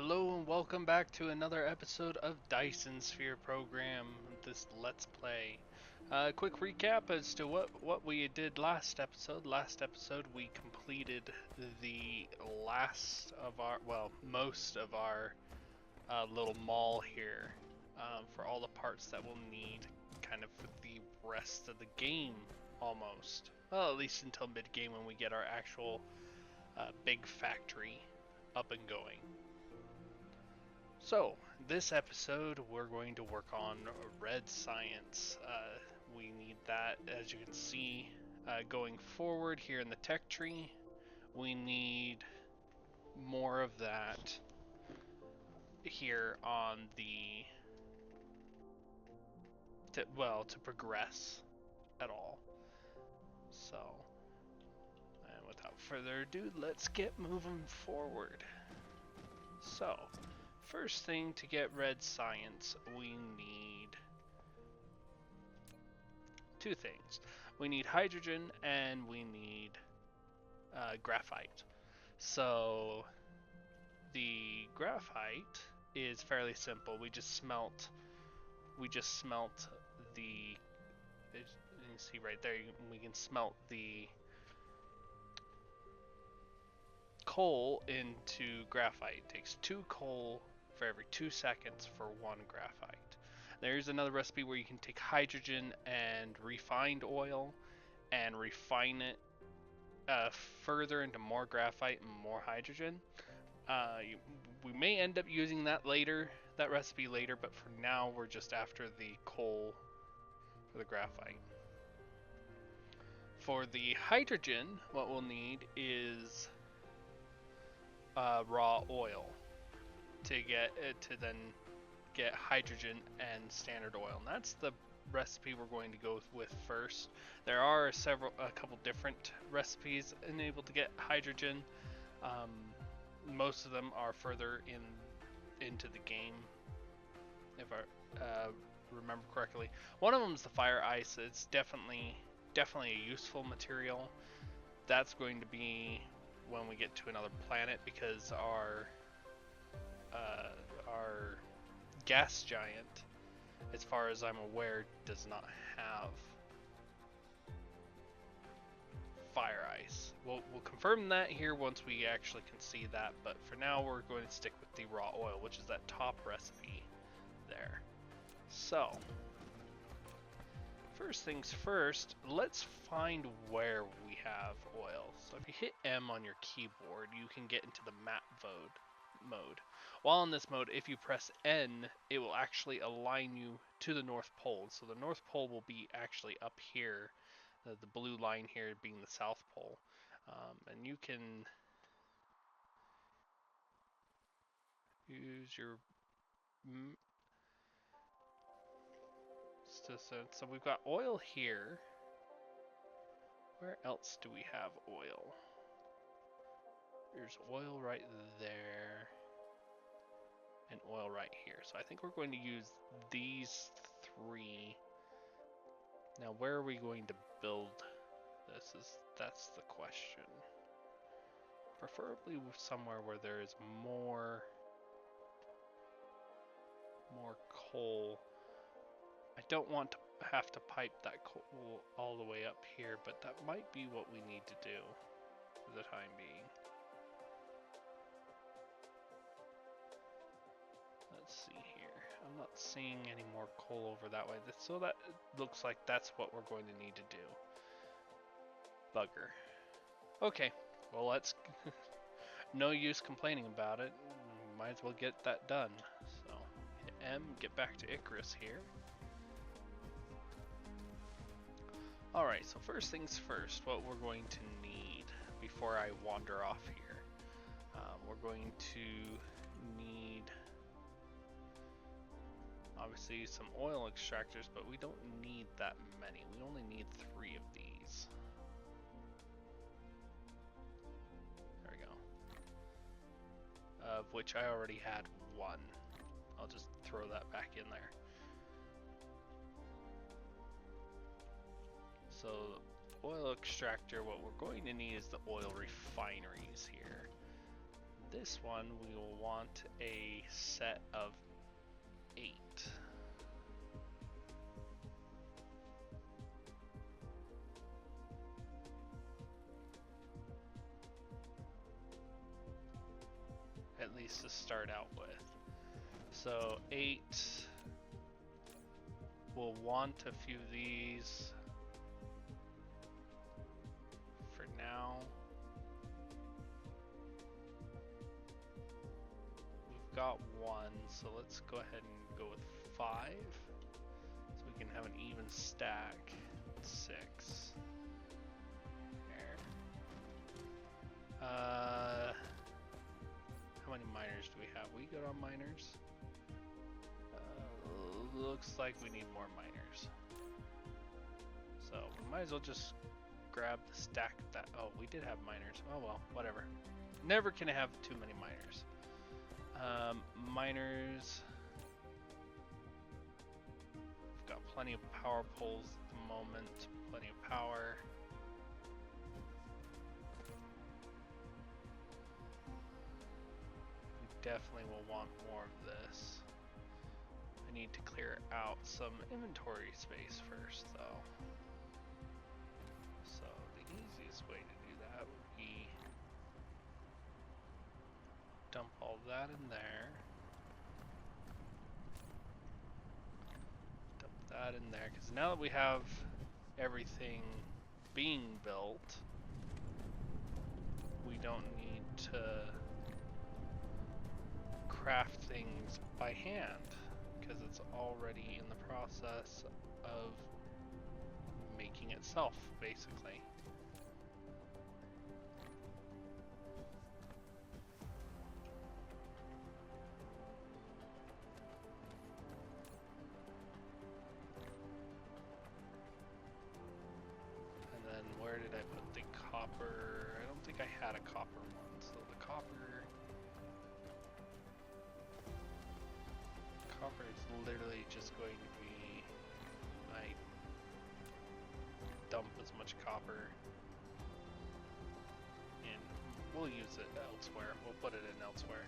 Hello and welcome back to another episode of Dyson Sphere Program, this Let's Play. Quick recap as to what we did last episode. Last episode we completed the last of our, well, most of our little mall here for all the parts that we'll need kind of for the rest of the game almost. Well, at least until mid-game when we get our actual big factory up and going. So, this episode we're going to work on red science. We need that, as you can see, going forward here in the tech tree. We need more of that here on the, to progress at all. So, and without further ado, let's get moving forward. So, first thing to get red science, we need two things. We need hydrogen and we need graphite. So the graphite is fairly simple. We just smelt the, you see right there, we can smelt the coal into graphite. It takes 2 coal for every 2 seconds for 1 graphite. There's another recipe where you can take hydrogen and refined oil and refine it further into more graphite and more hydrogen. We may end up using that recipe later, but for now we're just after the coal for the graphite. For the hydrogen, what we'll need is raw oil to then get hydrogen and standard oil, and that's the recipe we're going to go with first. There are a couple different recipes enabled to get hydrogen. Most of them are further into the game, if I remember correctly. One of them is the fire ice. It's definitely a useful material. That's going to be when we get to another planet, because our gas giant, as far as I'm aware, does not have fire ice. We'll confirm that here once we actually can see that, but for now we're going to stick with the raw oil, which is that top recipe there. So, first things first, let's find where we have oil. So if you hit M on your keyboard, you can get into the map mode. While in this mode, if you press N, it will actually align you to the North Pole. So the North Pole will be actually up here, the blue line here being the South Pole. And you can use your so we've got oil here. Where else do we have oil? There's oil right there and oil right here. So I think we're going to use these 3. Now where are we going to build this? That's the question. Preferably somewhere where there is more coal. I don't want to have to pipe that coal all the way up here, but that might be what we need to do for the time being. Let's see here. I'm not seeing any more coal over that way, so that looks like that's what we're going to need to do. Bugger. Okay, well, let's no use complaining about it. Might as well get that done. So hit M, get back to Icarus here. Alright, so first things first, what we're going to need before I wander off here. We're going to need, obviously, some oil extractors, but we don't need that many. We only need 3 of these. There we go. Of which I already had 1. I'll just throw that back in there. So, oil extractor, what we're going to need is the oil refineries here. This one we will want a set of 8. At least to start out with. So 8. We'll want a few of these for now. We've got 1, so let's go ahead and go with 5. So we can have an even stack. 6. There. How many miners do we have? We good on miners? Looks like we need more miners. So we might as well just grab the stack of that. Oh, we did have miners. Oh well, whatever. Never can have too many miners. Miners. We've got plenty of power poles at the moment. Plenty of power. We definitely will want more of this. I need to clear out some inventory space first, though. So the easiest way to do that would be dump all that in there. Dump that in there, because now that we have everything being built, we don't need to craft things by hand, because it's already in the process of making itself, basically. And then where did I put the copper? I don't think I had a copper one, so the copper is literally just going to be, I dump as much copper in. We'll use it elsewhere. We'll put it in elsewhere.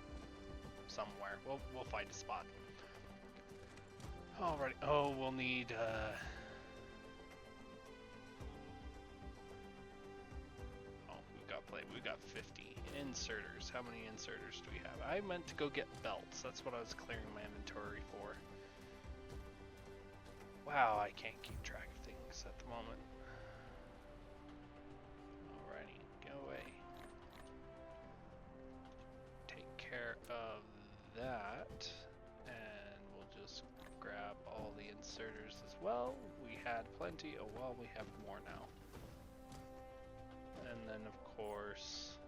Somewhere. We'll find a spot. Alrighty. Oh, we'll need we've got 50 inserters. How many inserters do we have? I meant to go get belts. That's what I was clearing my inventory for. Wow, I can't keep track of things at the moment. Alrighty, go away. Take care of that. And we'll just grab all the inserters as well. We had plenty. Oh well, we have more now. And then of course,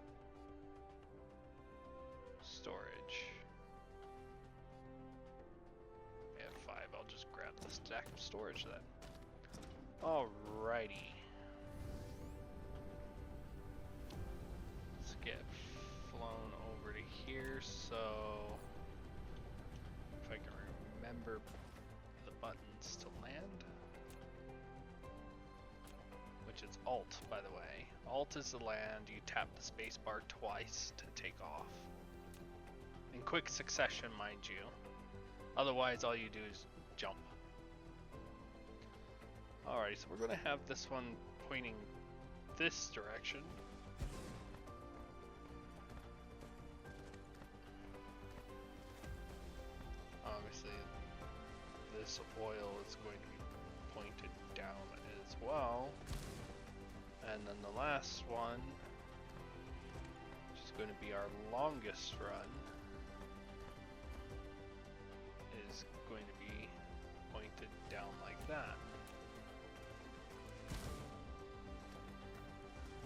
storage. We have 5. I'll just grab the stack of storage then. Alrighty. Let's get flown over to here. So if I can remember the buttons to land. Which is Alt, by the way. Alt is the land. You tap the spacebar twice to take off. In quick succession, mind you. Otherwise, all you do is jump. Alright, so we're going to have this one pointing this direction. Obviously, this oil is going to be pointed down as well. And then the last one, which is going to be our longest run, is going to be pointed down like that.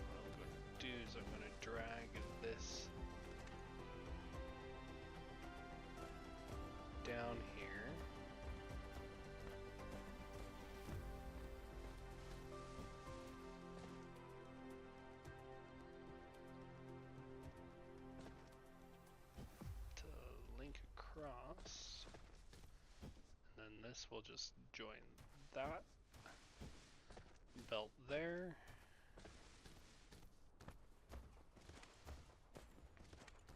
What I'm going to do is I'm going to drag this down here. Across, and then this will just join that belt there.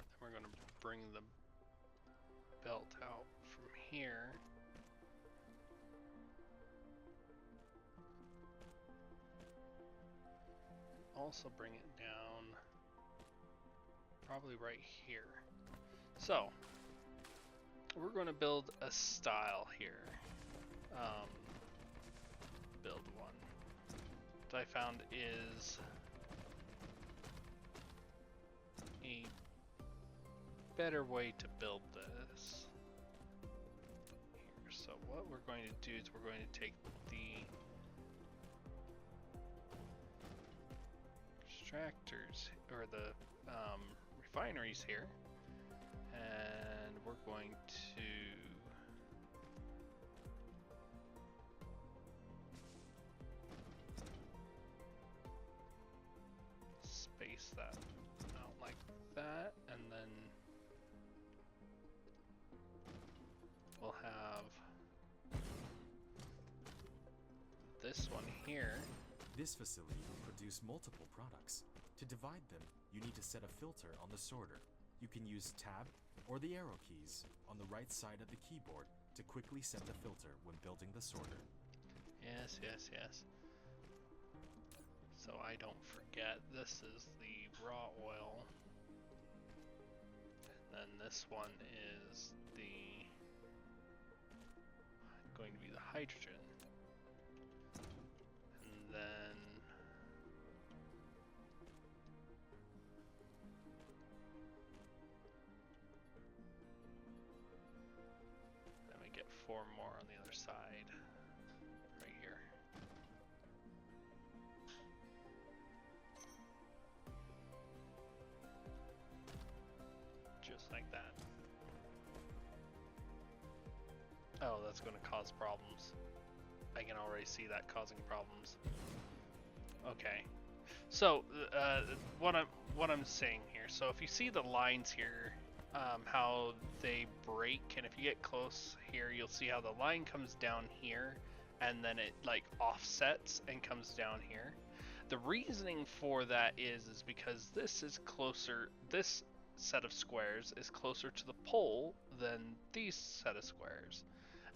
Then we're going to bring the belt out from here. Also bring it down probably right here. So we're going to build a style here. Build one that I found is a better way to build this. Here. So what we're going to do is we're going to take the extractors or the refineries here, and we're going to space that out like that, and then we'll have this one here. This facility will produce multiple products. To divide them, you need to set a filter on the sorter. You can use Tab or the arrow keys on the right side of the keyboard to quickly set the filter when building the sorter. Yes, yes, yes. So I don't forget, this is the raw oil. And then this one is the going to be the hydrogen. And then we get 4 more on the other side, right here. Just like that. Oh, that's going to cause problems. I can already see that causing problems. Okay. So, what I'm saying here. So, if you see the lines here, how they break, and if you get close here, you'll see how the line comes down here, and then it like offsets and comes down here. The reasoning for that is because this is closer. This set of squares is closer to the pole than these set of squares,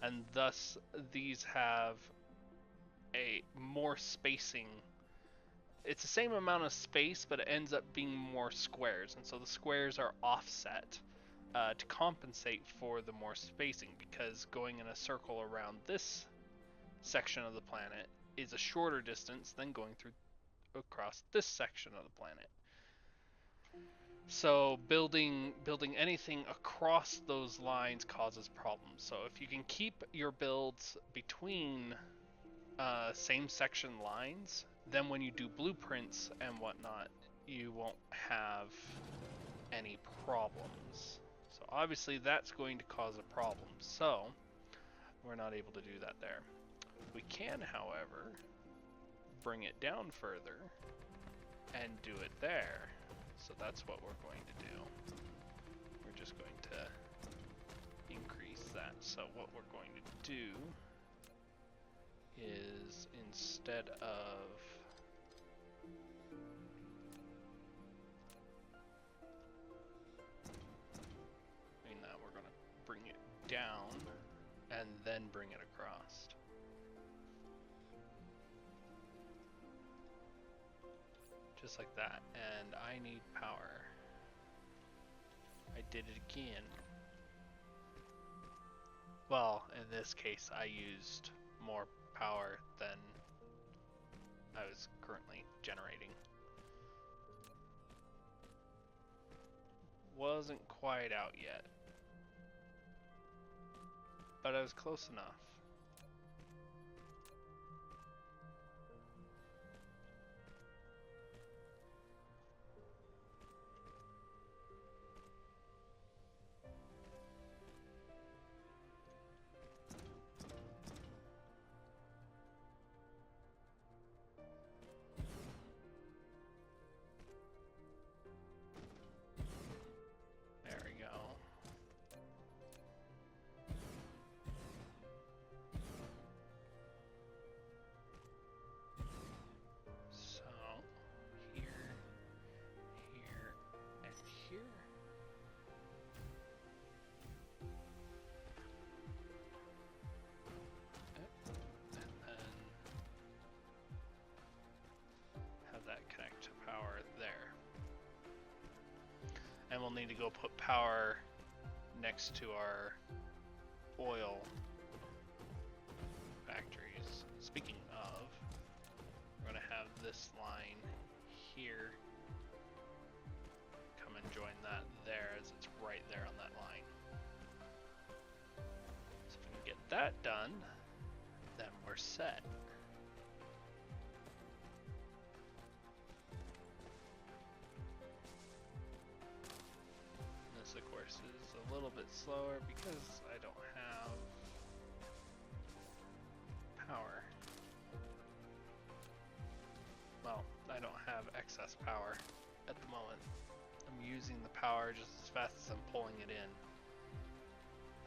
and thus these have a more spacing. It's the same amount of space, but it ends up being more squares, and so the squares are offset to compensate for the more spacing, because going in a circle around this section of the planet is a shorter distance than going through across this section of the planet. So building anything across those lines causes problems. So if you can keep your builds between same section lines, then when you do blueprints and whatnot, you won't have any problems. So obviously that's going to cause a problem. So we're not able to do that there. We can, however, bring it down further and do it there. So that's what we're going to do. We're just going to increase that. So what we're going to do is, instead of doing that, we're going to bring it down and then bring it across. Just like that. And I need power. I did it again. Well, in this case, I used more power than I was currently generating. Wasn't quite out yet, but I was close enough. we'll need to go put power next to our oil factories. Speaking of, we're going to have this line here come and join that there, as it's right there on that line. So if we can get that done, then we're set. This, of course, is a little bit slower because I don't have power. Well, I don't have excess power at the moment. I'm using the power just as fast as I'm pulling it in.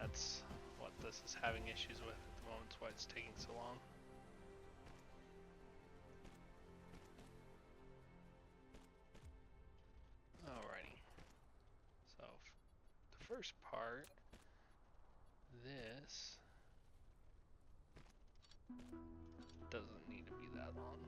That's what this is having issues with at the moment. That's why it's taking so long. Alrighty. So, the first part, this doesn't need to be that long.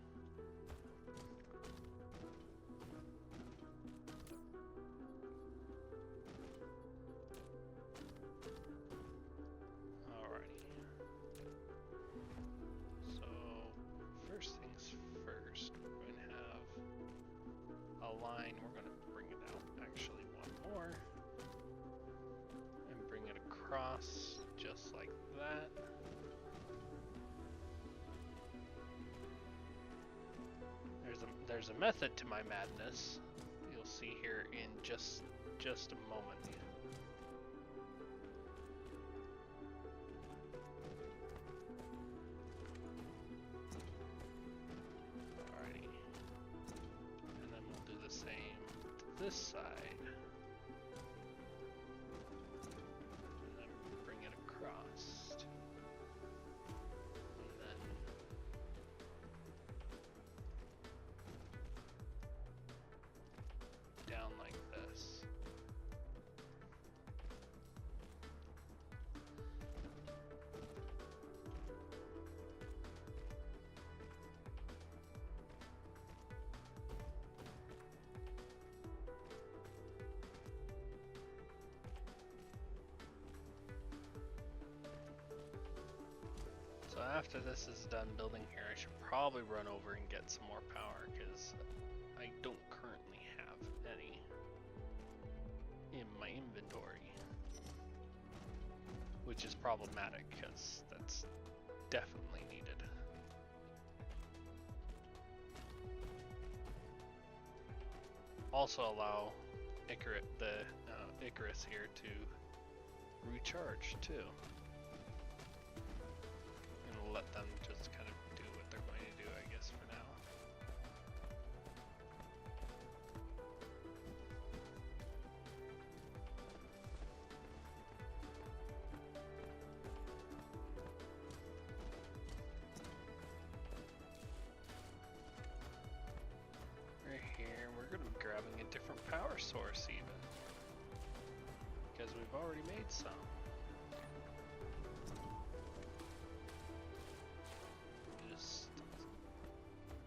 First things first, we're going to have a line. We're going to bring it out actually one more and bring it across just like that. There's a method to my madness. You'll see here in just a moment. This side, and then bring it across, and then down like this. So after this is done building here, I should probably run over and get some more power, because I don't currently have any in my inventory, which is problematic because that's definitely needed. Also allow Icarus here to recharge too. And let them just kind of do what they're going to do, I guess, for now. Right here, we're going to be grabbing a different power source even, because we've already made some.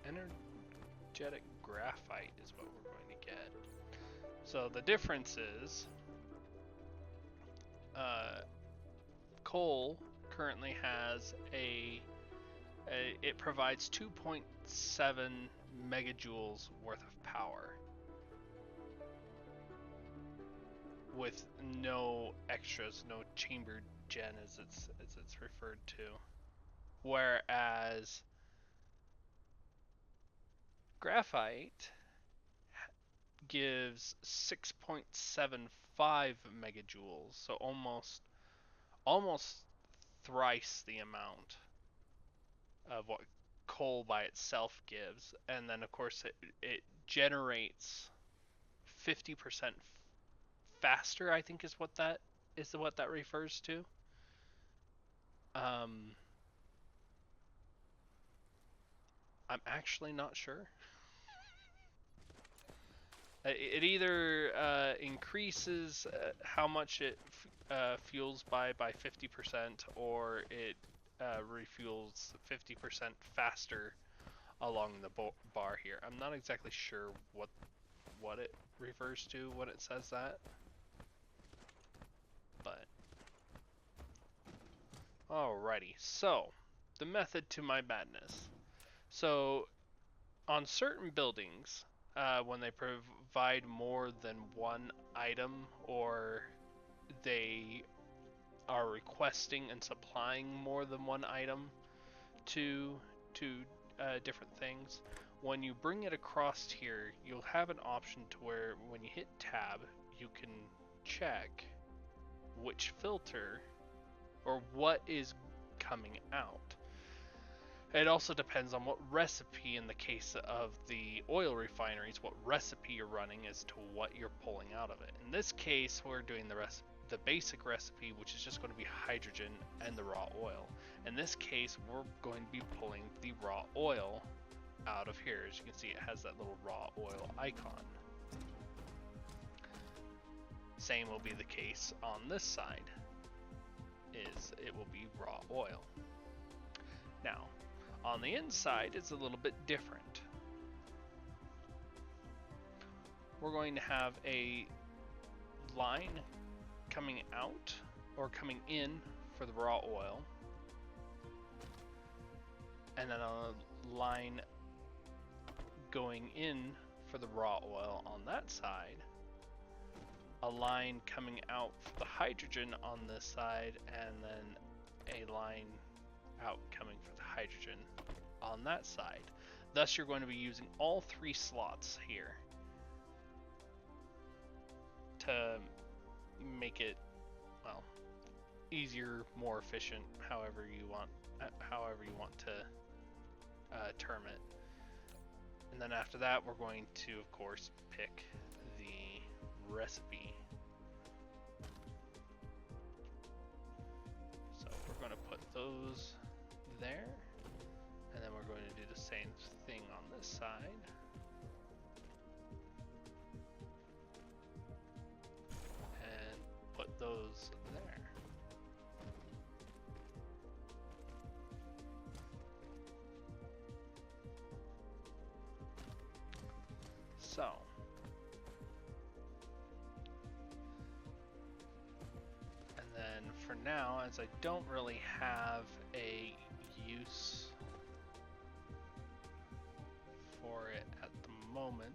Energetic graphite is what we're going to get. So the difference is coal currently has it provides 2.7 megajoules worth of power with no extras, no chamber gen as it's referred to, whereas graphite gives 6.75 megajoules, so almost thrice the amount of what coal by itself gives. And then of course it generates 50% faster, I think is what that refers to. I'm actually not sure. It either increases how much it fuels by 50%, or it refuels 50% faster along the bar here. I'm not exactly sure what it refers to when it says that. But alrighty, so the method to my madness. So on certain buildings, when they provide more than one item, or they are requesting and supplying more than one item to different things, when you bring it across here, you'll have an option to where when you hit tab, you can check which filter or what is coming out. It also depends on what recipe, in the case of the oil refineries, what recipe you're running as to what you're pulling out of it. In this case, we're doing the basic recipe, which is just going to be hydrogen and the raw oil. In this case, we're going to be pulling the raw oil out of here. As you can see, it has that little raw oil icon. Same will be the case on this side, is it will be raw oil. Now, on the inside, it's a little bit different. We're going to have a line coming out, or coming in, for the raw oil, and then a line going in for the raw oil on that side, a line coming out for the hydrogen on this side, and then a line out coming for the hydrogen on that side. Thus, you're going to be using all three slots here to make it, well, easier, more efficient, however you want to term it. And then after that, we're going to, of course, pick the recipe. So we're going to put those there, and then we're going to do the same thing on this side. And put those there. So, and then for now, as I don't really have a use for it at the moment,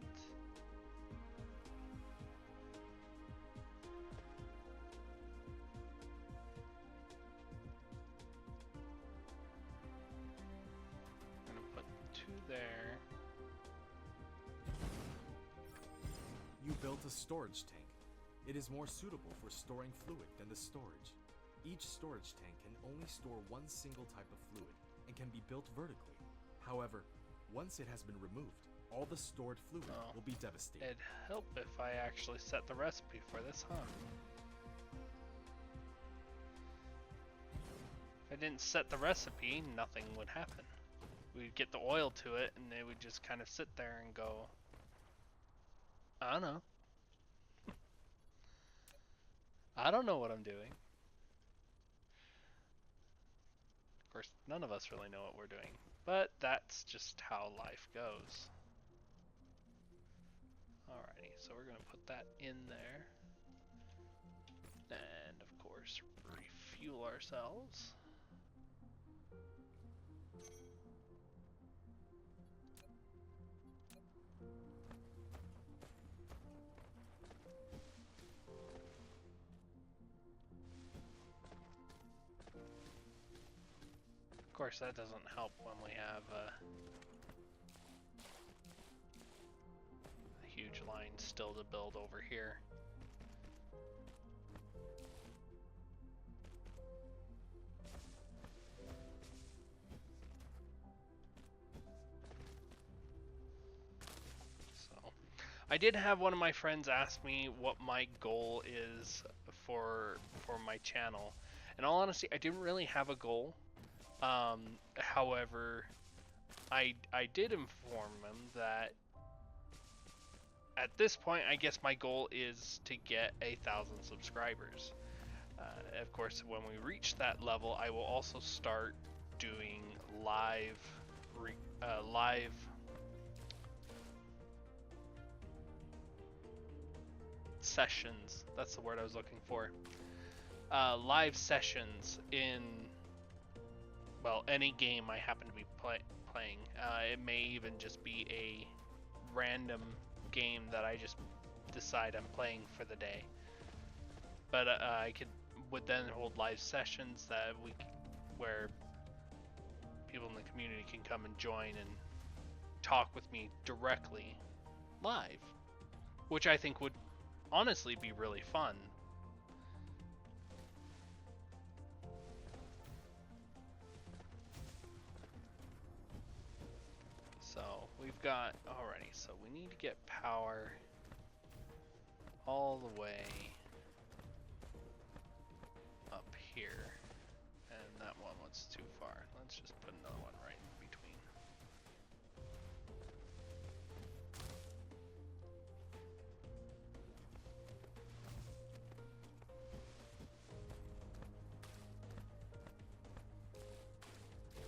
I'm going to put 2 there. You built a storage tank. It is more suitable for storing fluid than the storage. Each storage tank can only store one single type of fluid and can be built vertically. However, once it has been removed, all the stored fluid will be devastated. It'd help if I actually set the recipe for this, huh? If I didn't set the recipe, nothing would happen. We'd get the oil to it, and it would just kind of sit there and go, I don't know. I don't know what I'm doing. Of course, none of us really know what we're doing, but that's just how life goes. Alrighty, so we're going to put that in there. And, of course, refuel ourselves. Of course, that doesn't help when we have a huge line still to build over here. So, I did have one of my friends ask me what my goal is for my channel. In all honesty, I didn't really have a goal. However, I did inform him that at this point, I guess my goal is to get 1,000 subscribers. Of course, when we reach that level, I will also start doing live sessions. That's the word I was looking for. Live sessions in, well, any game I happen to be playing. It may even just be a random game that I just decide I'm playing for the day. But I would then hold live sessions where people in the community can come and join and talk with me directly live, which I think would honestly be really fun. So we've got, alrighty, so we need to get power all the way up here, and that one was too far. Let's just put another one right in between.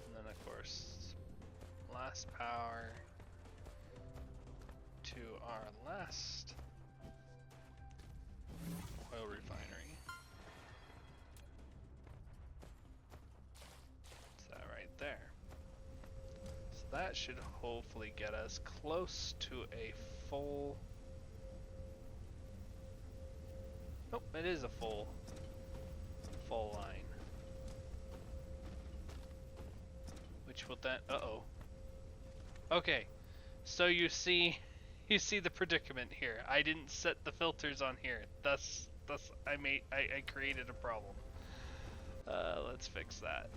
And then of course, last power to our last oil refinery. It's that right there. So that should hopefully get us close to a full... Nope, it is a full line. Which will then... Uh-oh. Okay, so you see the predicament here. I didn't set the filters on here. Thus I created a problem. Let's fix that.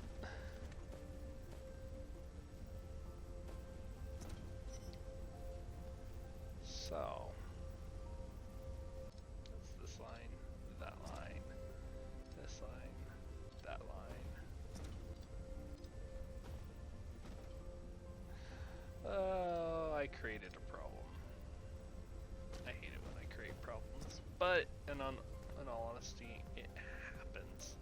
So that's this line, that line, this line, that line. Oh, I created a problem. I hate it when I create problems, but in all honesty, it happens.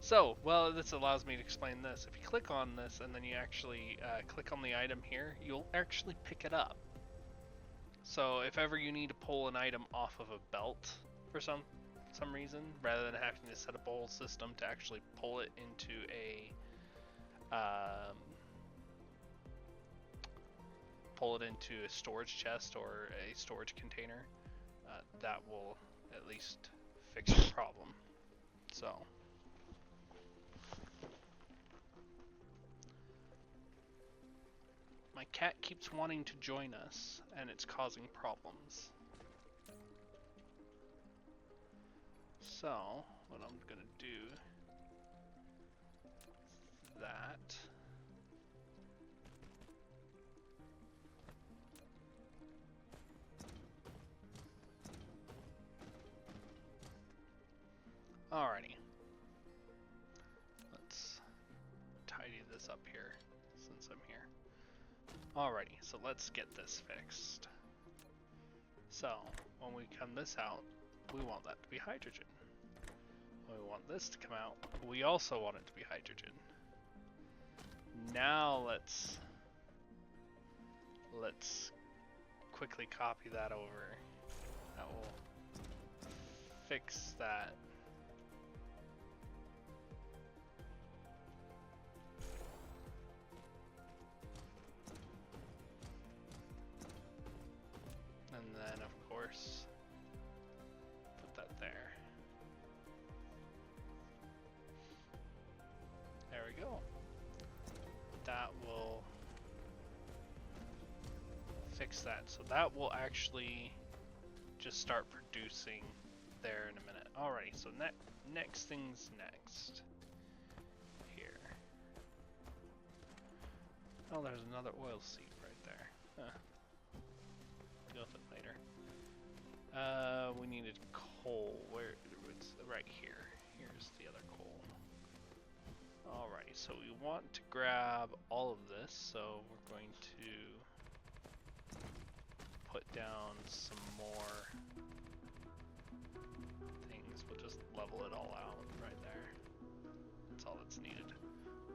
So, well, this allows me to explain this. If you click on this and then you actually click on the item here, you'll actually pick it up. So if ever you need to pull an item off of a belt for some reason, rather than having to set up a whole system to actually pull it into a storage chest or a storage container, that will at least fix your problem. So my cat keeps wanting to join us and it's causing problems. So what I'm gonna do is that. Alrighty. Let's tidy this up here since I'm here. Alrighty, so let's get this fixed. So, when we come this out, we want that to be hydrogen. When we want this to come out, we also want it to be hydrogen. Now let's quickly copy that over. That will fix that. And then, of course, put that there. There we go. That will fix that. So that will actually just start producing there in a minute. Alrighty, so next thing's next. Here. Oh, there's another oil seep right there. Huh. Deal with it later. We needed coal. Where? It's right here. Here's the other coal. Alrighty, so we want to grab all of this, so we're going to put down some more things. We'll just level it all out right there. That's all that's needed.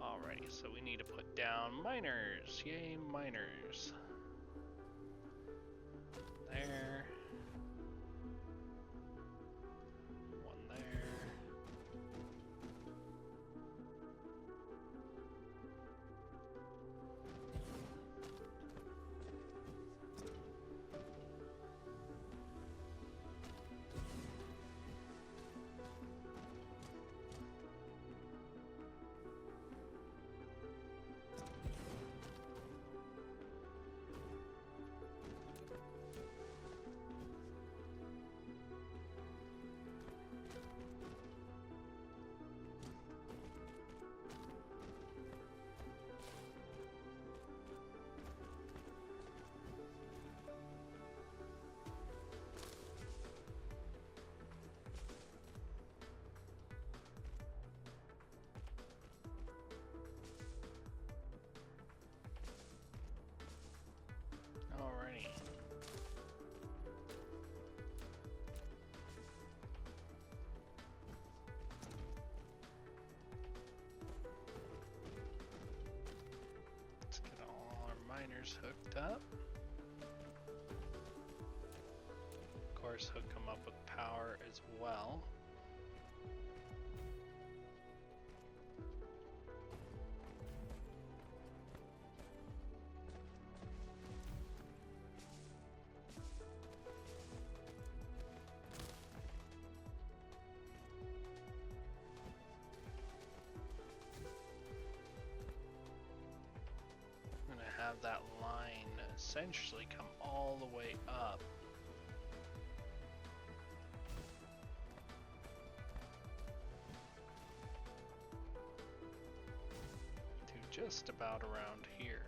Alrighty, so we need to put down miners. Yay, miners. There. smelters hooked up. Of course, hook them up with power as well. Have that line essentially come all the way up to just about around here.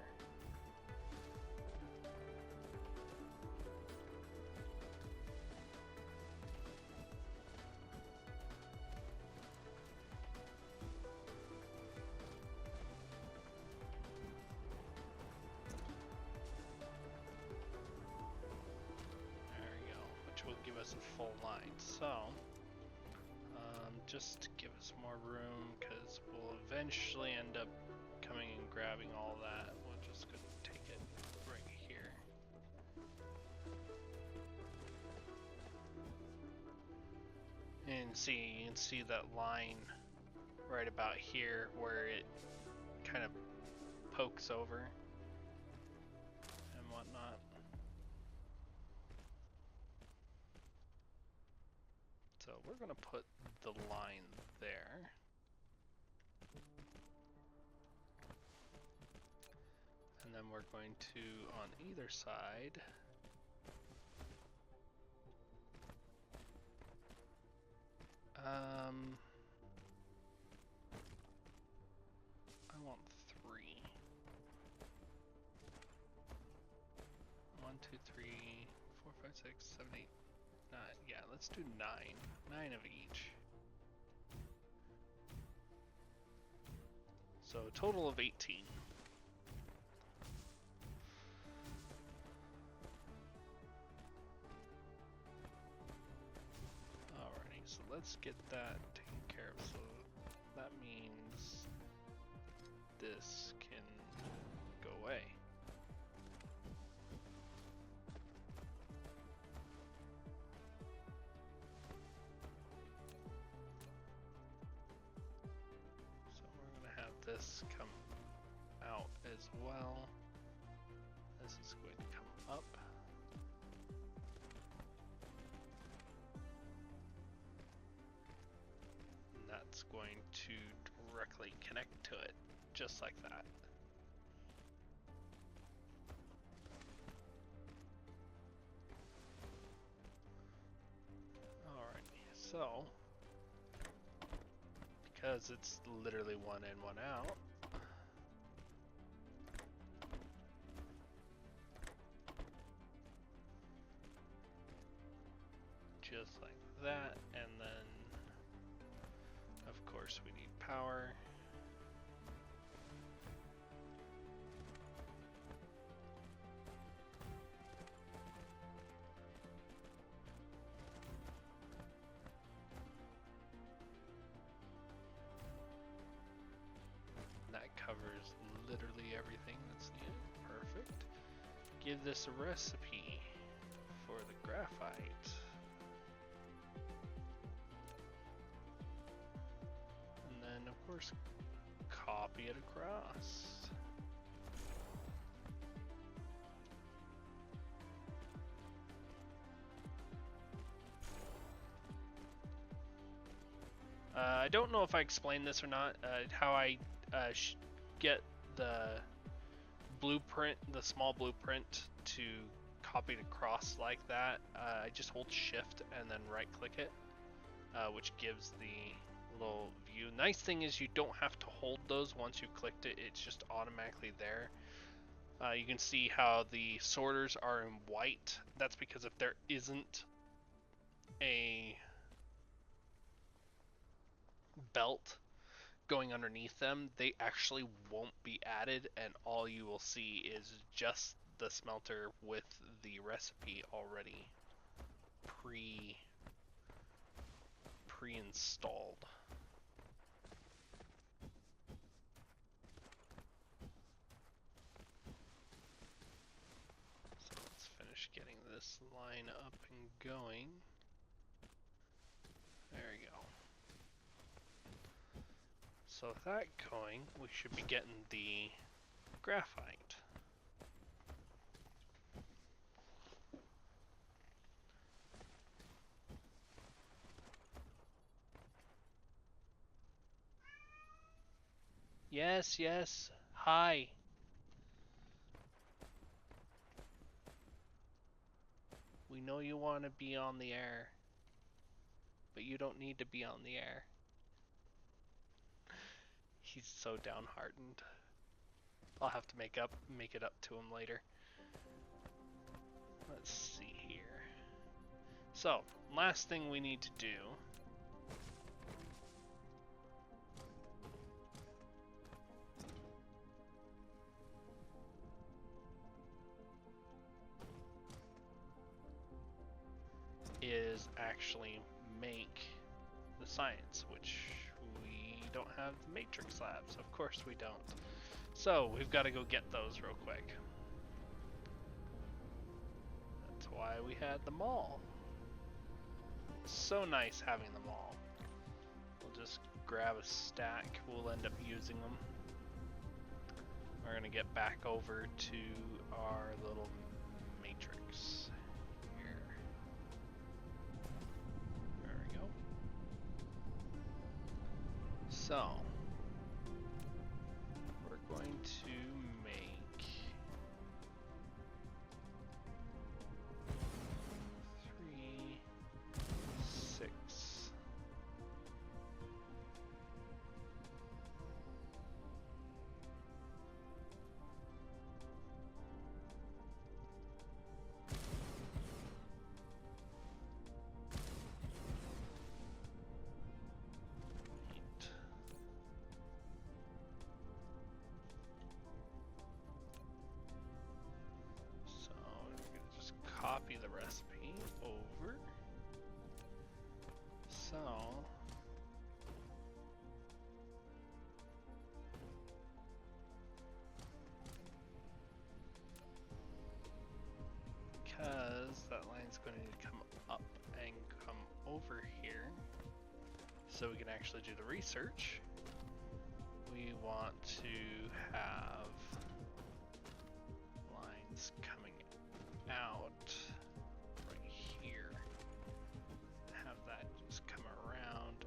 Give us a full line, so just to give us more room, because we'll eventually end up coming and grabbing all that. We'll just go take it right here. And you can see that line right about here where it kind of pokes over and whatnot. So we're going to put the line there. And then we're going to, on either side, I want 3. 1, 2, 3, 4, 5, 6, 7, 8, 9. Yeah, let's do 9. 9 of each. So a total of 18. Alrighty, so let's get that taken care of. So that means this can go away. This come out as well. This is going to come up. And that's going to directly connect to it, just like that. Alright, so because it's literally one in, one out. Just like that, and then of course we need power. Covers literally everything that's needed. Perfect. Give this a recipe for the graphite. And then, of course, copy it across. I don't know if I explained this or not, how I get the blueprint, the small blueprint, to copy it across like that. I just hold shift and then right click it, which gives the little view. Nice thing is you don't have to hold those once you clicked it, it's just automatically there. You can see how the sorters are in white. That's because if there isn't a belt going underneath them, they actually won't be added, and all you will see is just the smelter with the recipe already pre-installed. So with that going, we should be getting the graphite. Yes, yes. Hi. We know you want to be on the air, but you don't need to be on the air. He's so downhearted. I'll have to make it up to him later. Let's see here. So, last thing we need to do is actually make the science, which we don't have the matrix labs. Of course we don't. So we've got to go get those real quick. That's why we had them all. So nice having them all. We'll just grab a stack. We'll end up using them. We're gonna get back over to our little matrix here. There we go. So we're going to make 3, 6. So we're going to just copy the recipe over. So because that line's going to need to come up and come over here so we can actually do the research, we want to have lines coming out right here. Have that just come around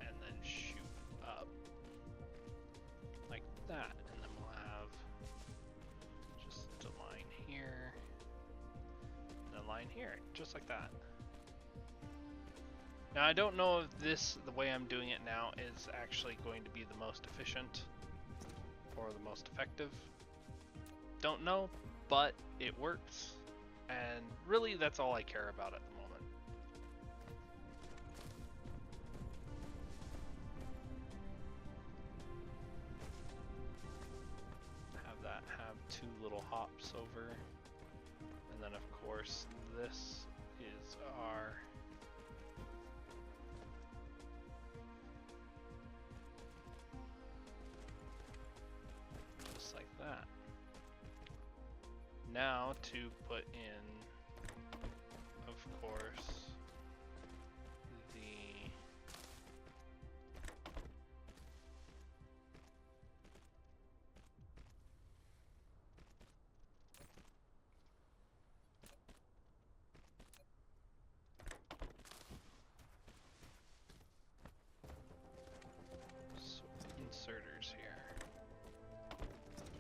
and then shoot up like that, and then we'll have just a line here and a line here, just like that. Now I don't know if the way I'm doing it now is actually going to be the most efficient or the most effective. Don't know, but it works, and really that's all I care about at the moment. Have that have 2 little hops over, and then of course this is our just like that. Now to put in, of course, the inserters here.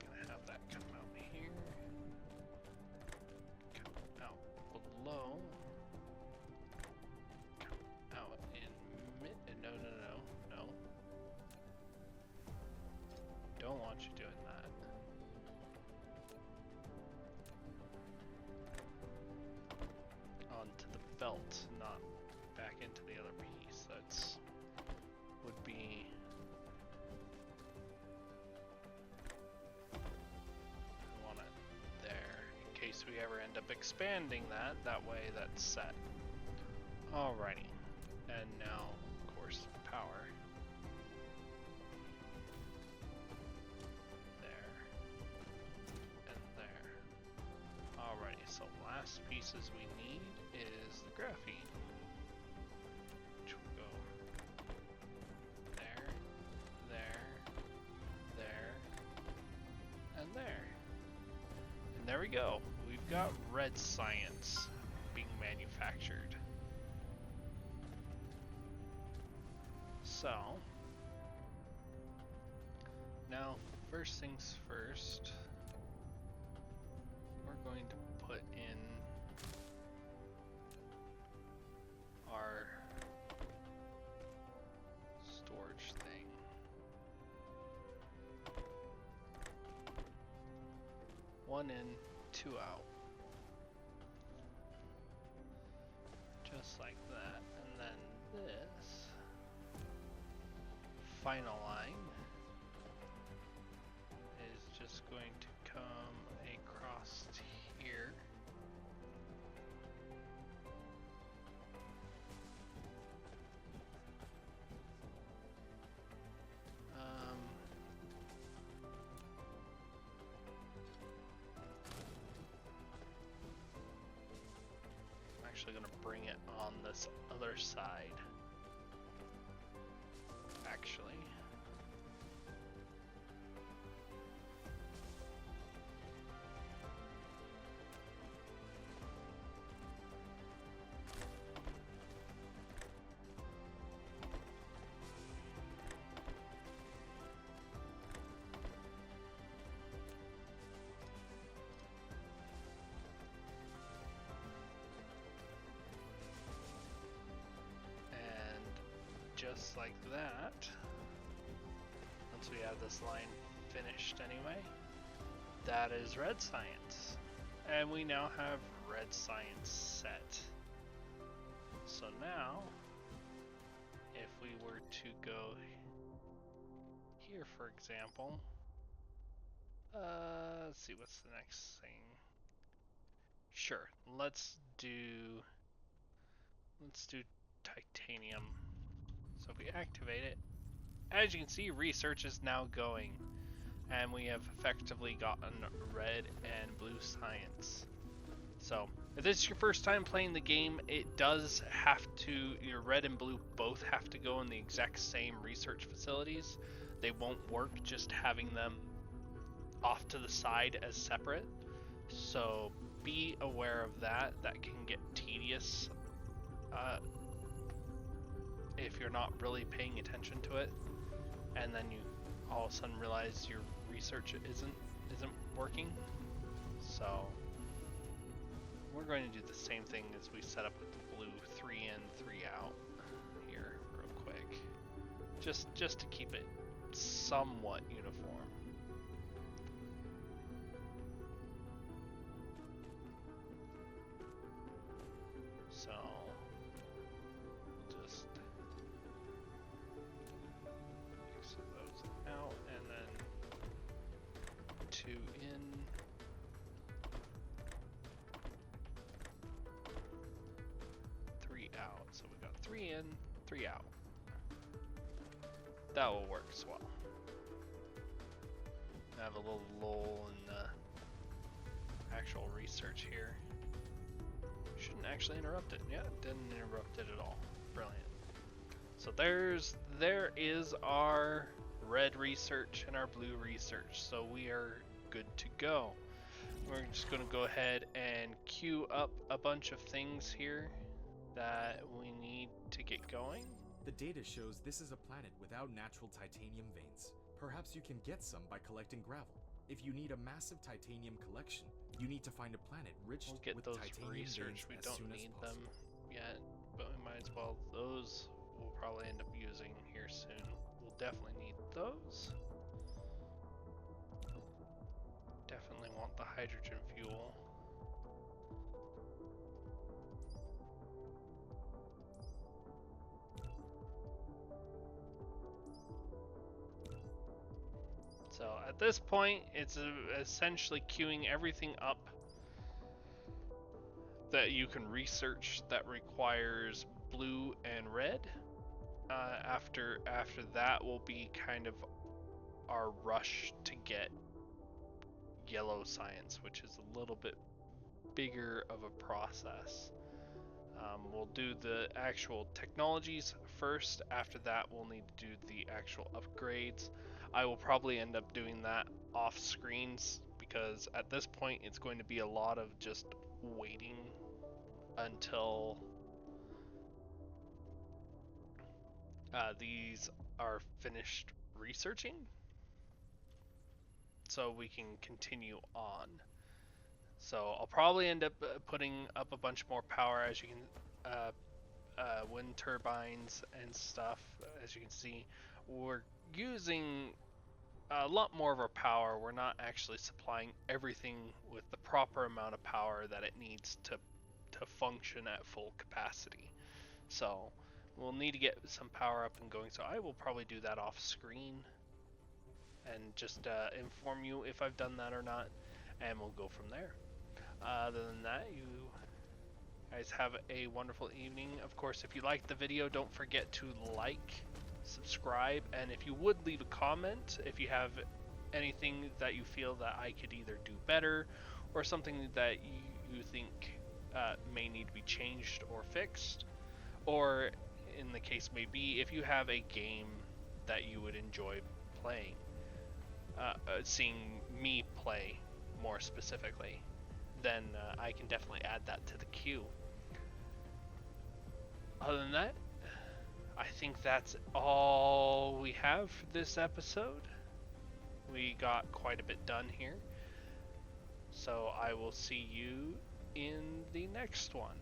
Gonna have that come out here, come out below, come out in mid. No, no, no, no. Don't want you doing that. Onto the belt, not back into the other piece. That's would be. In case we ever end up expanding that way that's set. Alrighty, and now of course power. There, and there. Alrighty, so last pieces we need is the graphene, which will go there, there, we go. We've got red science being manufactured. So, now first things first, we're going to put in our storage thing. One in, two out. Just like that. And then this final line is just going to come across here. I'm actually going to bring it on this other side. Actually. Just like that, once we have this line finished anyway, that is red science. And we now have red science set. So now, if we were to go here, for example, let's see, what's the next thing? Sure, let's do titanium. So if we activate it, as you can see, research is now going, and we have effectively gotten red and blue science. So if this is your first time playing the game, it does have to, your red and blue both have to go in the exact same research facilities. They won't work just having them off to the side as separate. So be aware of that. That can get tedious if you're not really paying attention to it, and then you all of a sudden realize your research isn't working. So we're going to do the same thing as we set up with the blue, 3 in, 3 out here real quick, just to keep it somewhat uniform. So just exit those out, and then 2 in, 3 out. So we got 3 in, 3 out. That will work as well. I have a little lull in the actual research here. Shouldn't actually interrupt it. Yeah, it didn't interrupt it at all. Brilliant. So there is our red research and our blue research. So we are good to go. We're just going to go ahead and queue up a bunch of things here that we need to get going. The data shows this is a planet without natural titanium veins. Perhaps you can get some by collecting gravel. If you need a massive titanium collection, you need to find a planet rich We'll get with those titanium research. veins We as don't soon as need possible. them yet, but we might as well. Those we'll probably end up using here soon. We'll definitely need those. Definitely want the hydrogen fuel. So at this point, it's essentially queuing everything up that you can research that requires blue and red. After that will be kind of our rush to get yellow science, which is a little bit bigger of a process. We'll do the actual technologies first. After that, we'll need to do the actual upgrades. I will probably end up doing that off screens because at this point it's going to be a lot of just waiting until these are finished researching, so we can continue on. So I'll probably end up putting up a bunch more power, as you can, wind turbines and stuff. As you can see, we're using a lot more of our power. We're not actually supplying everything with the proper amount of power that it needs to function at full capacity. So we'll need to get some power up and going. So I will probably do that off screen and just inform you if I've done that or not, and we'll go from there. Other than that, you guys have a wonderful evening. Of course, if you liked the video, don't forget to like, subscribe, and if you would leave a comment if you have anything that you feel that I could either do better or something that you think may need to be changed or fixed, or in the case may be, if you have a game that you would enjoy playing, seeing me play more specifically, then I can definitely add that to the queue. Other than that, I think that's all we have for this episode. We got quite a bit done here. So I will see you in the next one.